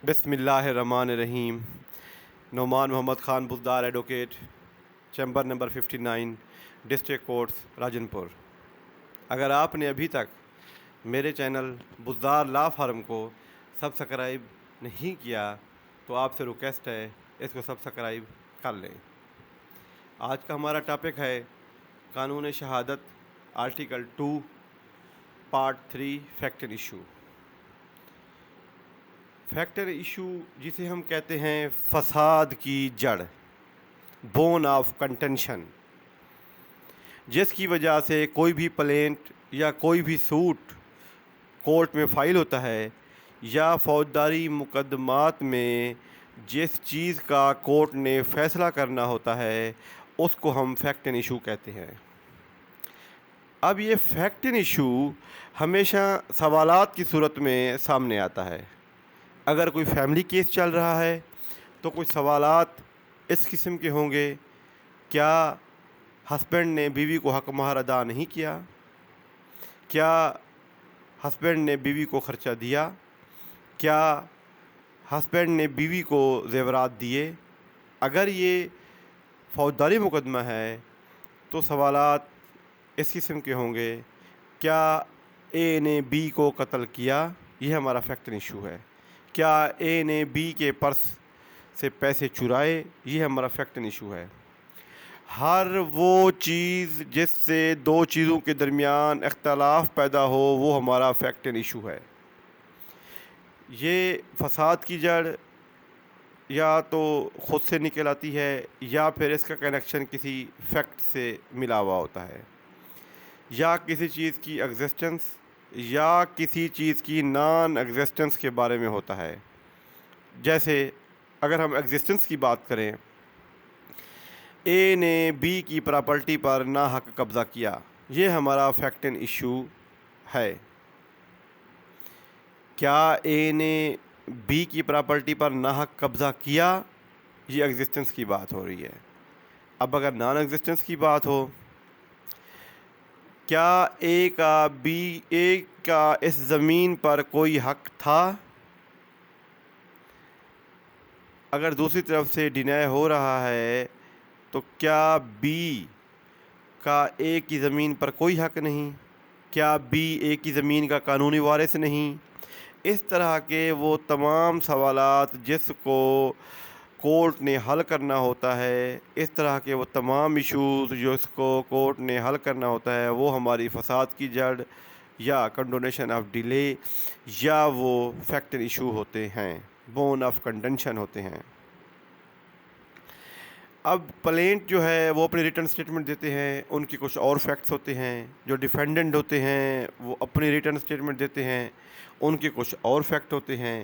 بسم اللہ الرحمن الرحیم۔ Noman Muhammad Khan Buzdar advocate, chamber number 59، district courts Rajanpur. اگر آپ نے ابھی تک میرے چینل بزدار لا فارم کو سبسکرائب نہیں کیا تو آپ سے ریکویسٹ ہے اس کو سبسکرائب کر لیں۔ آج کا ہمارا ٹاپک ہے قانون شہادت، article 2 part 3 fact and issue. Factor issue جسے ہم کہتے ہیں فساد کی جڑ، بون آف کنٹینشن، جس کی وجہ سے کوئی بھی پلینٹ یا کوئی بھی سوٹ کورٹ میں فائل ہوتا ہے یا فوجداری مقدمات میں جس چیز کا کورٹ نے فیصلہ کرنا ہوتا ہے اس کو ہم فیکٹ اینڈ ایشو کہتے ہیں۔ اب یہ فیکٹ اینڈ ایشو ہمیشہ سوالات کی صورت میں سامنے آتا ہے۔ اگر کوئی فیملی کیس چل رہا ہے تو کچھ سوالات اس قسم کے ہوں گے: کیا ہسبینڈ نے بیوی کو حق مہر ادا نہیں کیا؟ کیا ہسبینڈ نے بیوی کو خرچہ دیا؟ کیا ہسبینڈ نے بیوی کو زیورات دیے؟ اگر یہ فوجداری مقدمہ ہے تو سوالات اس قسم کے ہوں گے: کیا اے نے بی کو قتل کیا؟ یہ ہمارا فیکٹ اینڈ ایشو ہے۔ کیا اے نے بی کے پرس سے پیسے چرائے؟ یہ ہمارا فیکٹ اینڈ ایشو ہے۔ ہر وہ چیز جس سے دو چیزوں کے درمیان اختلاف پیدا ہو وہ ہمارا فیکٹ اینڈ ایشو ہے۔ یہ فساد کی جڑ یا تو خود سے نکل آتی ہے یا پھر اس کا کنیکشن کسی فیکٹ سے ملا ہوا ہوتا ہے، یا کسی چیز کی ایگزسٹنس یا کسی چیز کی نان ایگزسٹنس کے بارے میں ہوتا ہے۔ جیسے اگر ہم ایگزسٹنس کی بات کریں، اے نے بی کی پراپرٹی پر ناحق قبضہ کیا، یہ ہمارا فیکٹ اینڈ ایشو ہے۔ کیا اے نے بی کی پراپرٹی پر ناحق قبضہ کیا؟ یہ ایگزسٹنس کی بات ہو رہی ہے۔ اب اگر نان ایگزسٹنس کی بات ہو، کیا اے کا اس زمین پر کوئی حق تھا؟ اگر دوسری طرف سے ڈینائی ہو رہا ہے تو کیا بی کا اے کی زمین پر کوئی حق نہیں؟ کیا بی اے کی زمین کا قانونی وارث نہیں؟ اس طرح کے وہ تمام سوالات جس کو کورٹ نے حل کرنا ہوتا ہے، اس طرح کے وہ تمام ایشوز جو اس کو کورٹ نے حل کرنا ہوتا ہے، وہ ہماری فساد کی جڑ یا کنڈونیشن آف ڈیلے یا وہ فیکٹ اینڈ ایشو ہوتے ہیں، بون آف کنٹینشن ہوتے ہیں۔ اب پلینٹ جو ہے وہ اپنی ریٹن سٹیٹمنٹ دیتے ہیں، ان کی کچھ اور فیکٹس ہوتے ہیں۔ جو ڈیفینڈنٹ ہوتے ہیں وہ اپنی ریٹن سٹیٹمنٹ دیتے ہیں، ان کے کچھ اور فیکٹ ہوتے ہیں۔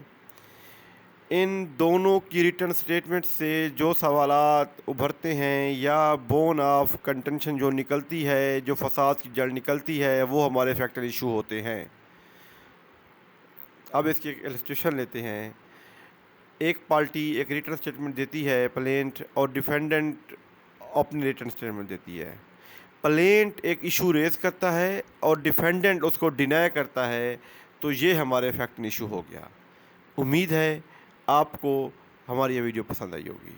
ان دونوں کی ریٹن سٹیٹمنٹ سے جو سوالات ابھرتے ہیں یا بون آف کنٹینشن جو نکلتی ہے، جو فساد کی جڑ نکلتی ہے، وہ ہمارے فیکٹ اینڈ ایشو ہوتے ہیں۔ اب اس کی ایک السٹریشن لیتے ہیں۔ ایک پارٹی ایک ریٹن سٹیٹمنٹ دیتی ہے پلینٹ، اور ڈیفینڈنٹ اپنی ریٹن سٹیٹمنٹ دیتی ہے۔ پلینٹ ایک ایشو ریز کرتا ہے اور ڈیفینڈنٹ اس کو ڈینائی کرتا ہے، تو یہ ہمارے فیکٹ اینڈ ایشو ہو گیا۔ امید ہے آپ کو ہماری یہ ویڈیو پسند آئی ہوگی۔